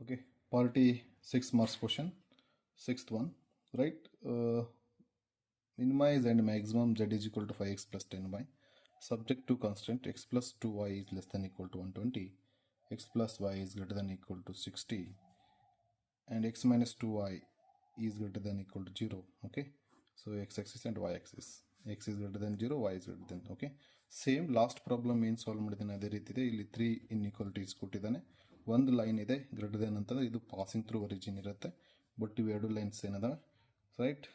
Okay, party 6 marks question, sixth one, right? Minimize and maximum z is equal to 5x plus 10y, subject to constraint x plus 2y is less than equal to 120, x plus y is greater than equal to 60, and x minus 2y is greater than equal to 0. Okay, so x-axis and y-axis, x is greater than 0, y is greater than. Okay, same last problem ಏನು solve ಮಾಡಿದ್ದೀನಿ ಅದೇ ರೀತಿ ಇದೆ. ಇಲ್ಲಿ 3 inequalities ಕೊಟ್ಟಿದ್ದಾನೆ. ಒಂದು line ಇದೆ greater than ಅಂತಂದ್ರೆ ಇದು ಪಾಸಿಂಗ್ ಥ್ರೂ ಒರಿಜಿನ್ ಇರುತ್ತೆ. ಬಟ್ ಇವು ಎರಡು ಲೈನ್ಸ್ ಏನದಾವೆ, right,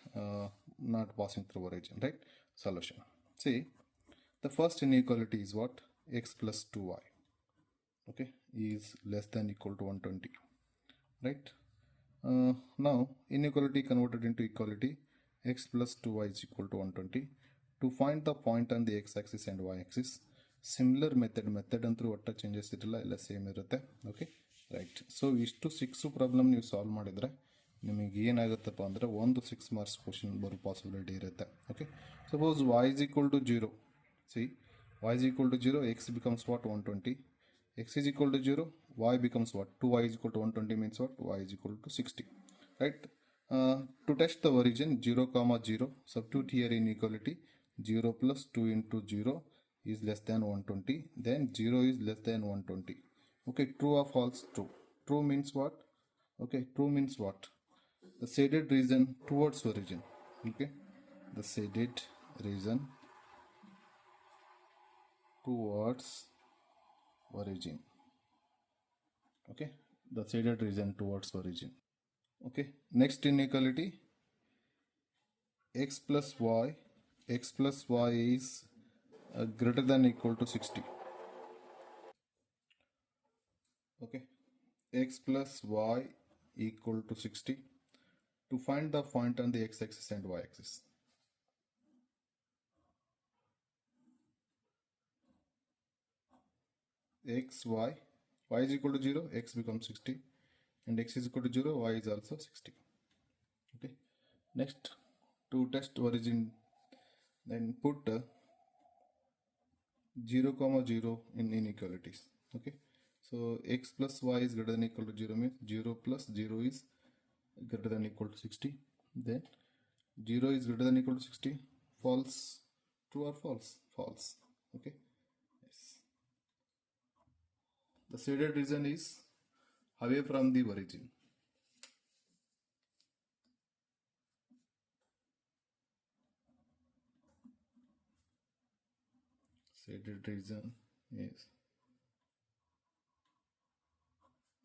not passing through origin, right. Solution, see the first inequality is what? X plus 2y, okay, is less than equal to 120, right? Now inequality converted into equality, x plus 2y is equal to 120. To find the point on the x-axis and y-axis, similar method ಅಂತೂ ಒಟ್ಟ changes ಇರಲ್ಲ, ಎಲ್ಲ same ಇರುತ್ತೆ. Okay, right. So ಇಷ್ಟು 6 problem ನೀವು solve ಮಾಡಿದರೆ ನಿಮಗೆ ಏನಾಗುತ್ತಪ್ಪ ಅಂದರೆ ಒಂದು 6 ಮಾರ್ಕ್ಸ್ ಕ್ವಶನ್ ಬರೋ ಪಾಸಿಬಿಲಿಟಿ ಇರುತ್ತೆ. Okay, suppose y is equal to 0. See, y is equal to 0, x becomes what? 120. X is equal to 0, y becomes what? 2y is equal to 120 means what? Y is equal to 60, right? To test the origin, 0 comma 0, substitute here inequality, 0 plus 2 into 0 is less than 120, then 0 is less than 120. Okay, true or false? True. True means what? Okay, true means what? The shaded region towards origin. Okay, the shaded region towards origin. Okay, the shaded region towards origin. Okay, next inequality, x plus y is greater than equal to 60. Okay, x plus y equal to 60. To find the point on the x-axis and y-axis, y is equal to 0, x becomes 60, and x is equal to 0, y is also 60. Okay, next, to test origin, then put 0 comma 0 in inequalities. Okay, so x plus y is greater than equal to 0 means 0 plus 0 is greater than equal to 60. Then 0 is greater than equal to 60. False. True or false? False. Okay, yes. The shaded region is away from the origin. Shaded region is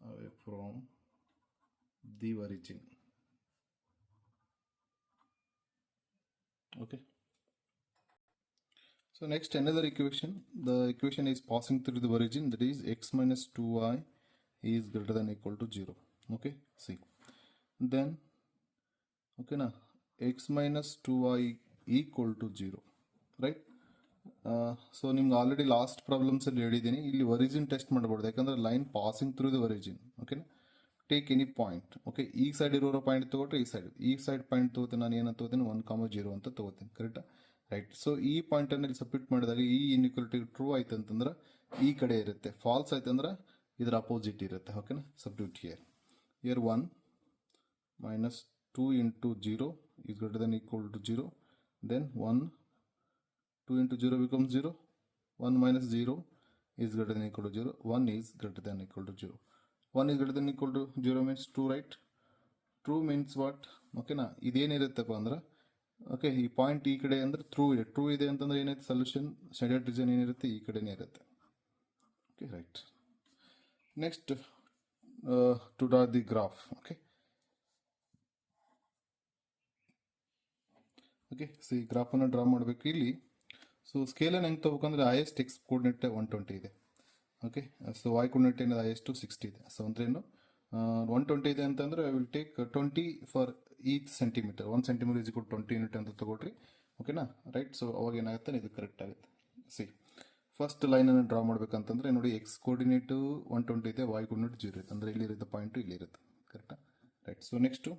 away from the origin. Okay, so next another equation. The equation is passing through the origin, that is x minus 2y is greater than equal to 0. Okay, see, then okay na, x minus 2y equal to 0, right? So ನಿಮ್ಗೆ already last ಪ್ರಾಬ್ಲಮ್ಸಲ್ಲಿ ಹೇಳಿದ್ದೀನಿ, ಇಲ್ಲಿ origin test ಮಾಡಬಹುದು, ಯಾಕಂದ್ರೆ line passing through the origin. ಓಕೆನಾ, take any point. Okay, ಈ side ಇರೋ point ತಗೊಟ್ರೆ ಈ side point ತಗೋತೀನಿ, ನಾನು ಏನಂತ ತಗೋತೀನಿ 1,0 ಅಂತ ತಗೋತೀನಿ, ಕರೆಕ್ಟಾ? ರೈಟ್. ಸೊ ಈ ಪಾಯಿಂಟ್ ಅನ್ನು ಸಬ್ಮಿಟ್ ಮಾಡಿದಾಗ ಈ ಇನ್ಇಕ್ವಾಲಿಟಿ ಟ್ರೂ ಆಯ್ತು ಅಂತಂದ್ರೆ ಈ ಕಡೆ ಇರುತ್ತೆ, ಫಾಲ್ಸ್ ಆಯ್ತು ಅಂದ್ರೆ ಇದರ ಅಪೋಸಿಟ್ ಇರುತ್ತೆ. ಓಕೆನಾ, substitute here 1 minus 2 into 0 is greater than equal to 0, then 2 into 0 becomes 0, 1 minus 0 is greater than equal to 0, 1 is greater than equal to 0. 1 is greater than equal to 0 means true, right? True means what? Okay na, ಇದೇನಿರುತ್ತಪ್ಪ ಅಂದ್ರೆ, okay, ಈ point ಈ ಕಡೆ ಅಂದ್ರೆ true ಇದೆ. True ಇದೆ ಅಂತಂದ್ರೆ ಏನೈತೆ, solution shaded region ಏನಿರುತ್ತೆ ಈ ಕಡೆನೇ ಇರುತ್ತೆ. Okay, right. Next, to draw the graph. Okay, okay, see ಗ್ರಾಫನ್ನು ಡ್ರಾ ಮಾಡಬೇಕು ಇಲ್ಲಿ. ಸೊ ಸ್ಕೇಲನ್ನು ಹೆಂಗೆ ತಗೋಬೇಕಂದ್ರೆ ಹೈಯೆಸ್ಟ್ ಎಕ್ಸ್ ಕೋರ್ಡಿನೇಟ್ 120 ಇದೆ. ಓಕೆ, ಸೊ ವೈ ಕೋರ್ಡಿನೇಟ್ ಏನಿದೆ ಹೈಯೆಸ್ಟ್ 60 ಇದೆ. ಸೊ ಅಂದ್ರೇನು 120 ಇದೆ ಅಂತಂದ್ರೆ I will take 20 for each centimetre. 1 centimetre is equal 20 unit ಅಂತ ತಗೊಳ್ರಿ. ಓಕೆನಾ, ರೈಟ್. ಸೊ ಅವಾಗ ಏನಾಗುತ್ತೆ, ಇದು ಕರೆಕ್ಟ್ ಆಗುತ್ತೆ. ಸಿ ಫಸ್ಟ್ ಲೈನನ್ನು ಡ್ರಾ ಮಾಡ್ಬೇಕಂತಂದ್ರೆ ನೋಡಿ, ಎಕ್ಸ್ ಕೋರ್ಡಿನೇಟು 120 ಇದೆ, ವೈ ಕೋರ್ಡಿನೇಟ್ 0 ಇದೆ, ಅಂದರೆ ಇಲ್ಲಿರುತ್ತೆ ಪಾಯಿಂಟು, ಇಲ್ಲಿರುತ್ತೆ, ಕರೆಕ್ಟಾ? Right. So next,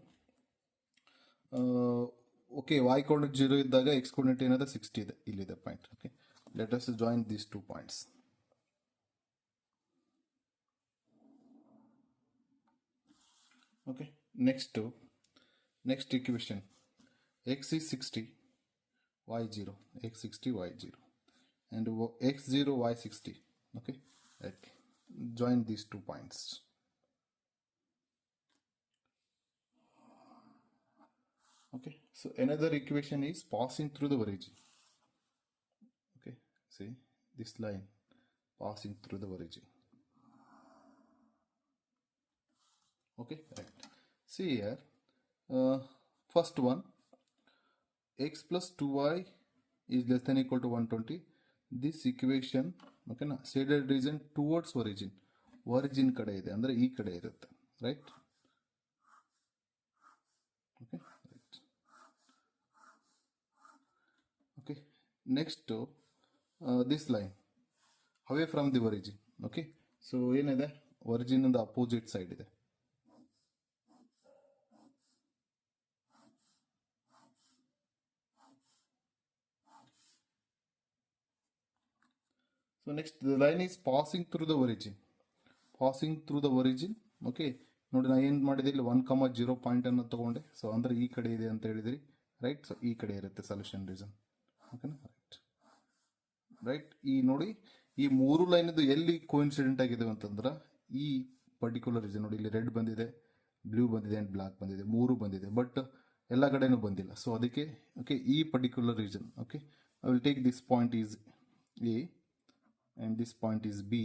okay, y coordinate 0 ಇದ್ದಾಗ ಎಕ್ಸ್ ಕೋರ್ಡಿನೇಟ್ ಏನಾದ್ರೆ 60 ಇದೆ, ಇಲ್ಲಿದೆ point. Okay, let us join these 2 points. Okay, next equation, x is 60, y 0, x 60, y 0, and x 0, y 60. Okay, right. Join these 2 points. Okay, so another equation is passing through the origin. Okay, see this line passing through the origin. Okay, right. See here, first one, x plus 2y is less than equal to 120. This equation, okay na, shaded region towards origin ಕಡೆ ಇದೆ ಅಂದ್ರೆ ಈ ಕಡೆ ಇರುತ್ತೆ, right? Okay, right. Okay, next this line away from the origin. Okay, so ಏನಿದೆ, origin in the opposite side ಇದೆ. So next the line is passing through the origin. Okay ನೋಡಿ, ನಾನು ಏನು ಮಾಡಿದೆ ಇಲ್ಲಿ 1,0 ಪಾಯಿಂಟ್ ಅನ್ನು ತಗೊಂಡೆ. ಸೊ ಅಂದರೆ ಈ ಕಡೆ ಇದೆ ಅಂತ ಹೇಳಿದ್ರಿ, ರೈಟ್. ಸೊ ಈ ಕಡೆ ಇರುತ್ತೆ ಸೊಲ್ಯೂಷನ್ ರೀಸನ್, ಓಕೆನಾ, ರೈಟ್. ಈ ನೋಡಿ, ಈ 3 ಲೈನದು ಎಲ್ಲಿ ಕೋಇನ್ಸಿಡೆಂಟ್ ಆಗಿದೆ ಅಂತಂದ್ರೆ ಈ ಪರ್ಟಿಕ್ಯುಲರ್ ರೀಸನ್ ನೋಡಿ, ಇಲ್ಲಿ ರೆಡ್ ಬಂದಿದೆ, ಬ್ಲೂ ಬಂದಿದೆ ಆ್ಯಂಡ್ ಬ್ಲಾಕ್ ಬಂದಿದೆ, 3 ಬಂದಿದೆ, ಬಟ್ ಎಲ್ಲ ಕಡೆನೂ ಬಂದಿಲ್ಲ. ಸೊ ಅದಕ್ಕೆ ಓಕೆ ಈ particular reason, okay I will take this point is A and this point is B,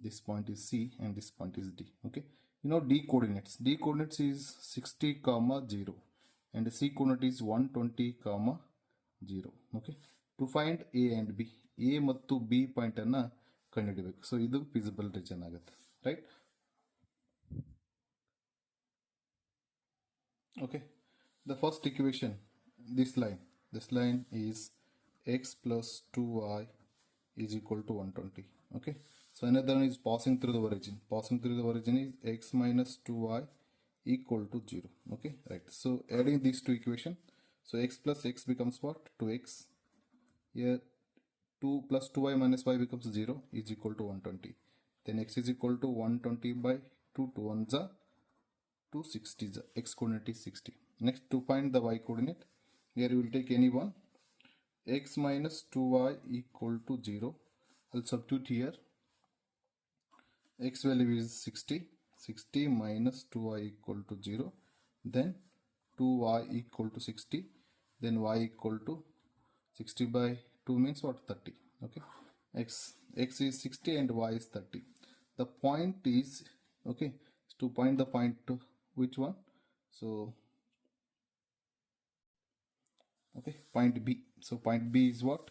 this point is C, and this point is D. Okay, you know D coordinates is 60 comma 0 and C coordinate is 120 comma 0. Okay, to find A and B, A ಮತ್ತು B point ಅನ್ನ ಕಂಡುಹಿಡಬೇಕು. So ಇದು feasible region ಆಗುತ್ತೆ, right. Okay, the first equation, this line is x plus 2y is equal to 120. Okay, so another one is passing through the origin is x minus 2y equal to 0. Okay, right. So adding these two equations, so x plus x becomes what, 2x. Here 2 plus 2y minus y becomes 0 is equal to 120. Then x is equal to 120 by 2 to 1 are 260, x coordinate is 60. Next, to find the y coordinate, here you will take any one, x minus 2y equal to 0. I'll substitute here. X value is 60 minus 2y equal to 0. Then 2y equal to 60. Then y equal to 60 by 2 means what, 30. Okay, x is 60 and y is 30. The point is, okay, to point the point to which one? So okay, point B. So point B is what?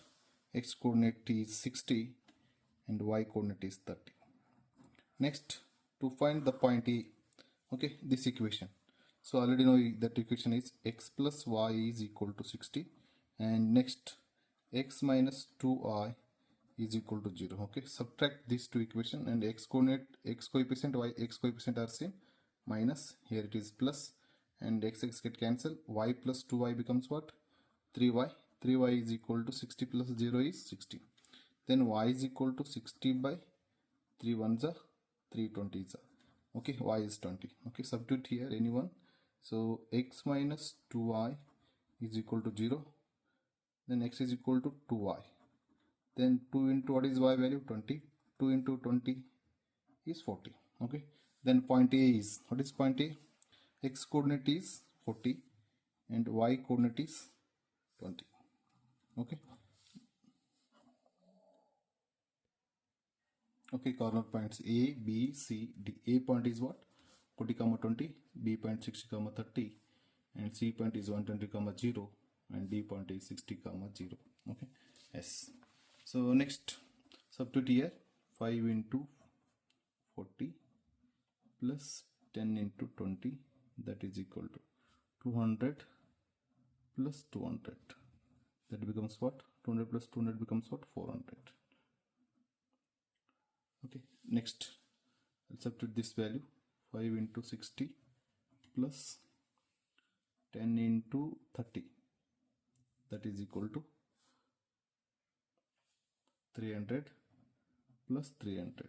X coordinate is 60 and y coordinate is 30. Next, to find the point A, okay, this equation. So already know that equation is x plus y is equal to 60, and next x minus 2y is equal to 0. Okay, subtract these two equations, and x coefficient, y x coefficient are same, minus, here it is plus, and x get cancelled, y plus 2y becomes what, 3y is equal to 60 plus 0 is 60. Then y is equal to 60 by 3 ones are 320s. Okay, y is 20. Okay, substitute here anyone. So x minus 2y is equal to 0. Then x is equal to 2y. Then 2 into what is y value, 20. 2 into 20 is 40. Okay, then point A is, what is point A? X coordinate is 40 and y coordinate is 20. Okay, okay, corner points A, B, C, D. A point is what, 40 comma 20, B point 60 comma 30, and C point is 120 comma 0, and D point is 60 comma 0. Okay, yes. So next, substitute here, 5 into 40 plus 10 into 20, that is equal to 200 plus 200. That becomes what, 200 plus 200 becomes what, 400. Okay, next I'll substitute this value, 5 into 60 plus 10 into 30, that is equal to 300 plus 300,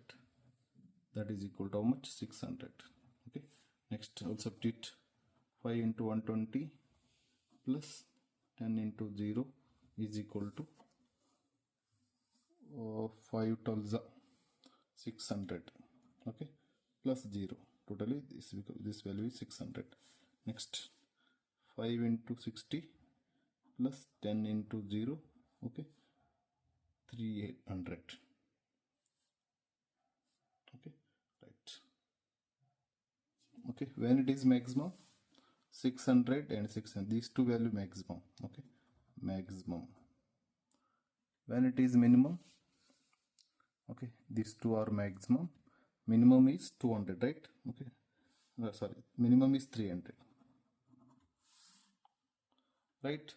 that is equal to how much, 600. Okay, Next, I'll substitute 5 into 120 plus 10 into 0 is equal to 5 12 600. Okay, plus 0. Totally this value is 600. Next, 5 into 60 plus 10 into 0. Okay, 300. Okay, right. Okay, when it is maximum, 600 and 600, these two value maximum. Okay, maximum. When it is minimum, okay, these two are maximum. Minimum is 200, right? Okay, sorry, minimum is 300, right?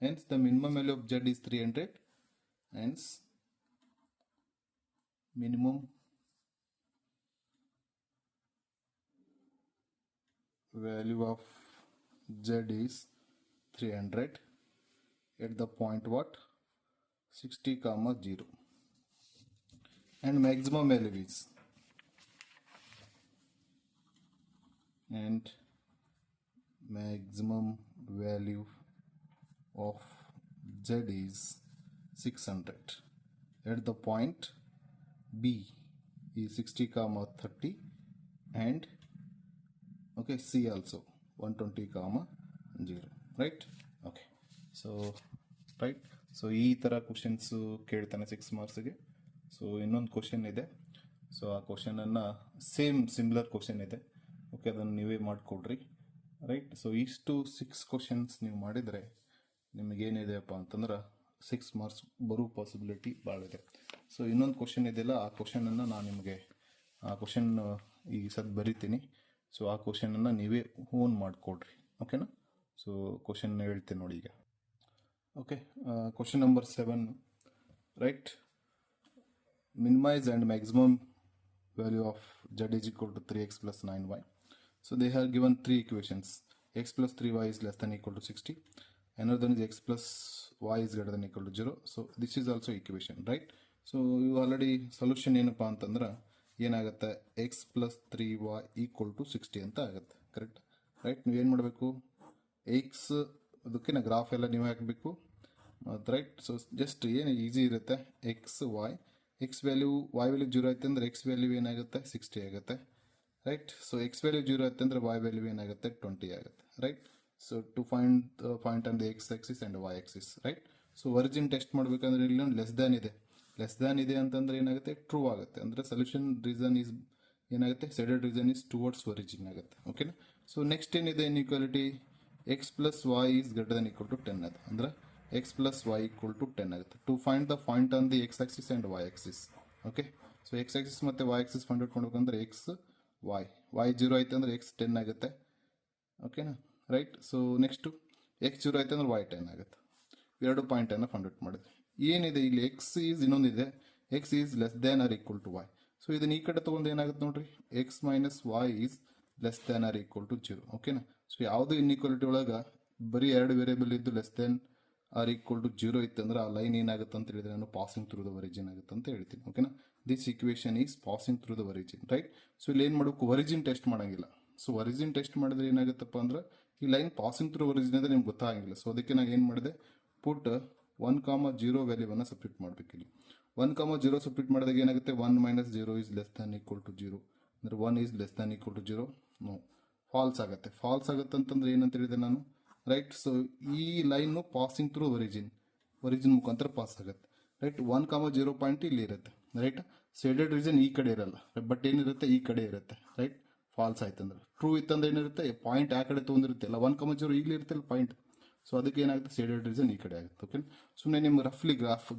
Hence the minimum value of Z is 300, hence minimum value of Z is 300 at the point what? 60, 0, and maximum value is, and maximum value of Z is 600 at the point B is 60, 30, and okay, C also 120, 0, right? Okay, so right, so ಈ ಥರ questions ಕೇಳ್ತಾನೆ 6 ಮಾರ್ಕ್ಸ್ಗೆ. So ಇನ್ನೊಂದು question ಇದೆ, so ಆ ಕ್ವಶನನ್ನು similar question ಇದೆ. Okay, ಅದನ್ನು ನೀವೇ ಮಾಡಿಕೊಡ್ರಿ, ರೈಟ್? ಸೊ ಇಷ್ಟು 6 ಕ್ವಶನ್ಸ್ ನೀವು ಮಾಡಿದರೆ ನಿಮಗೇನಿದೆಯಪ್ಪ ಅಂತಂದ್ರೆ 6 ಮಾರ್ಕ್ಸ್ ಬರೋ ಪಾಸಿಬಿಲಿಟಿ ಭಾಳ ಇದೆ. ಸೊ ಇನ್ನೊಂದು ಕ್ವಶನ್ ಇದೆಯಲ್ಲ, ಆ ಕ್ವಶನನ್ನು ನಾನು ನಿಮಗೆ ಆ ಕ್ವಶನ್ ಈಗ ಸದ್ ಬರಿತೀನಿ. ಸೊ ಆ ಕ್ವಶನನ್ನು ನೀವೇ ಓನ್ ಮಾಡಿಕೊಡ್ರಿ, ಓಕೆನಾ? ಸೊ ಕ್ವಶನ್ ಹೇಳ್ತೀನಿ ನೋಡಿ ಈಗ. Okay, question number 7, right? Minimize and maximum value of Z is equal to 3x plus 9y. So they have given 3 equations. X plus 3y is less than equal to 60. Another one is x plus y is greater than equal to 0. So this is also equation, right? So you already solution ಏನಪ್ಪಾ ಅಂತಂದ್ರೆ ಏನಾಗುತ್ತೆ, x plus 3y equal to 60 ಅಂತ ಆಗುತ್ತೆ, correct? Right, ನೀವೇನು ಮಾಡಬೇಕು, X ಅದಕ್ಕೆ graph ಎಲ್ಲ ನೀವು ಹಾಕಬೇಕು, ರೈಟ್? ಸೊ ಜಸ್ಟ್ ಏನು ಈಸಿ ಇರುತ್ತೆ, ಎಕ್ಸ್ ವ್ಯಾಲ್ಯೂ ವೈ ವ್ಯಾಲ್ಯೂ 0 ಆಯ್ತು ಅಂದರೆ ಎಕ್ಸ್ ವ್ಯಾಲ್ಯೂ ಏನಾಗುತ್ತೆ, 60 ಆಗುತ್ತೆ, ರೈಟ್? ಸೊ ಎಕ್ಸ್ ವ್ಯಾಲ್ಯೂ 0 ಆಯ್ತು ಅಂದರೆ ವೈ ವ್ಯಾಲ್ಯೂ ಏನಾಗುತ್ತೆ, 20 ಆಗುತ್ತೆ, right? So to find point on the x axis and y axis, right? So origin test ಮಾಡಬೇಕಂದ್ರೆ ಇಲ್ಲಿ ಲೆಸ್ ದ್ಯಾನ್ ಇದೆ ಅಂತಂದ್ರೆ ಏನಾಗುತ್ತೆ, ಟ್ರೂ ಆಗುತ್ತೆ, ಅಂದರೆ ಸೊಲ್ಯೂಷನ್ ರೀಸನ್ ಈಸ್ ಏನಾಗುತ್ತೆ, ಸೆಡೆಡ್ ರೀಸನ್ ಈಸ್ ಟುವರ್ಡ್ಸ್ ಒರಿಜಿನ್ ಆಗುತ್ತೆ, ಓಕೆನಾ? ಸೊ ನೆಕ್ಸ್ಟ್ ಏನಿದೆ, inequality x plus y is greater than equal to 10 ಅದು, ಅಂದ್ರೆ x plus y equal to 10 ಆಗುತ್ತೆ. To find the point on the x axis and y axis, okay? So x axis ಮತ್ತು y axis find out ಮಾಡ್ಬೇಕಂದ್ರೆ x y 0 ಆಯ್ತು ಅಂದ್ರೆ x 10 ಆಗುತ್ತೆ, ಓಕೆನಾ? Right? So next x 0 ಆಯ್ತು ಅಂದ್ರೆ y 10 ಆಗುತ್ತೆ. ಎರಡು ಪಾಯಿಂಟನ್ನು ಫೈಂಡ್ ಔಟ್ ಮಾಡಿದ್ವಿ. ಏನಿದೆ ಇಲ್ಲಿ, x ಈಸ್ ಇನ್ನೊಂದಿದೆ, x is less than or equal to y. So ಇದನ್ನ ಈ ಕಡೆ ತೊಗೊಂಡು ಏನಾಗುತ್ತೆ ನೋಡ್ರಿ, x minus y is less than or equal to 0, ಓಕೆನಾ? ಸೊ ಯಾವುದು ಇನ್ಇಕ್ವಾಲಿಟಿ ಒಳಗೆ ಬರೀ ಎರಡು ವೇರಿಯಬಲ್ ಇದ್ದು less than or equal to 0 ಇತ್ತಂದ್ರೆ ಆ ಲೈನ್ ಏನಾಗುತ್ತೆ ಅಂತ ಹೇಳಿದ್ರೆ ನಾನು ಪಾಸಿಂಗ್ ಥ್ರೂ ದ ಒರಿಜಿನ್ ಆಗುತ್ತೆ ಅಂತ ಹೇಳ್ತೀನಿ, ಓಕೆನಾ? This equation is passing through the origin, right? So ಇಲ್ಲಿ ಏನು ಮಾಡಬೇಕು, ಒರಿಜಿನ್ ಟೆಸ್ಟ್ ಮಾಡೋಂಗಿಲ್ಲ. ಸೊ ಒರಿಜಿನ್ ಟೆಸ್ಟ್ ಮಾಡಿದ್ರೆ ಏನಾಗುತ್ತಪ್ಪ ಅಂದ್ರೆ ಈ ಲೈನ್ ಪಾಸಿಂಗ್ ಥ್ರೂ ಒರಿಜಿನ್ ಅಂದರೆ ನಿಮ್ಗೆ ಗೊತ್ತಾಗಿಲ್ಲ. ಸೊ ಅದಕ್ಕೆ ನಾನು ಏನು ಮಾಡಿದೆ, ಪುಟ್ 1, 0 ವ್ಯಾಲ್ಯೂವನ್ನು ಸಬ್ಸ್ಟಿಟ್ಯೂಟ್ ಮಾಡಬೇಕು. ಇಲ್ಲಿ 1, 0 ಸಬ್ಸ್ಟಿಟ್ಯೂಟ್ ಮಾಡಿದಾಗ ಏನಾಗುತ್ತೆ, 1 minus 0 is less than equal to 0, ಅಂದರೆ 1 is less than equal to 0, no, false ಆಗುತ್ತೆ ಅಂತಂದ್ರೆ ಏನಂತ ಹೇಳಿದೆ ನಾನು, ರೈಟ್? ಸೊ ಈ ಲೈನು ಪಾಸಿಂಗ್ ಥ್ರೂ ಒರಿಜಿನ್ ಮುಖಾಂತರ ಪಾಸ್ ಆಗುತ್ತೆ, ರೈಟ್? 1, 0 ಪಾಯಿಂಟ್ ಇಲ್ಲಿ ಇರುತ್ತೆ, ರೈಟ್? ಶೇಡೆಡ್ ರೀಸನ್ ಈ ಕಡೆ ಇರಲ್ಲ, ಬಟ್ ಏನಿರುತ್ತೆ ಈ ಕಡೆ ಇರುತ್ತೆ, ರೈಟ್? ಫಾಲ್ಸ್ ಆಯ್ತಂದ್ರೆ. ಟ್ರೂ ಇತ್ತಂದ್ರೆ ಏನಿರುತ್ತೆ, ಪಾಯಿಂಟ್ ಆ ಕಡೆ ತೊಗೊಂಡಿರುತ್ತೆ ಅಲ್ಲ, 1, 0 ಇಲ್ಲಿ ಇರುತ್ತೆ ಪಾಯಿಂಟ್. ಸೊ ಅದಕ್ಕೆ ಏನಾಗುತ್ತೆ, ಶೇಡೆಡ್ ರೀಸನ್ ಈ ಕಡೆ ಆಗುತ್ತೆ, ಓಕೆ? ಸುಮ್ಮನೆ ನಿಮ್ಗೆ ರಫ್ಲಿ ಗ್ರಾಫ್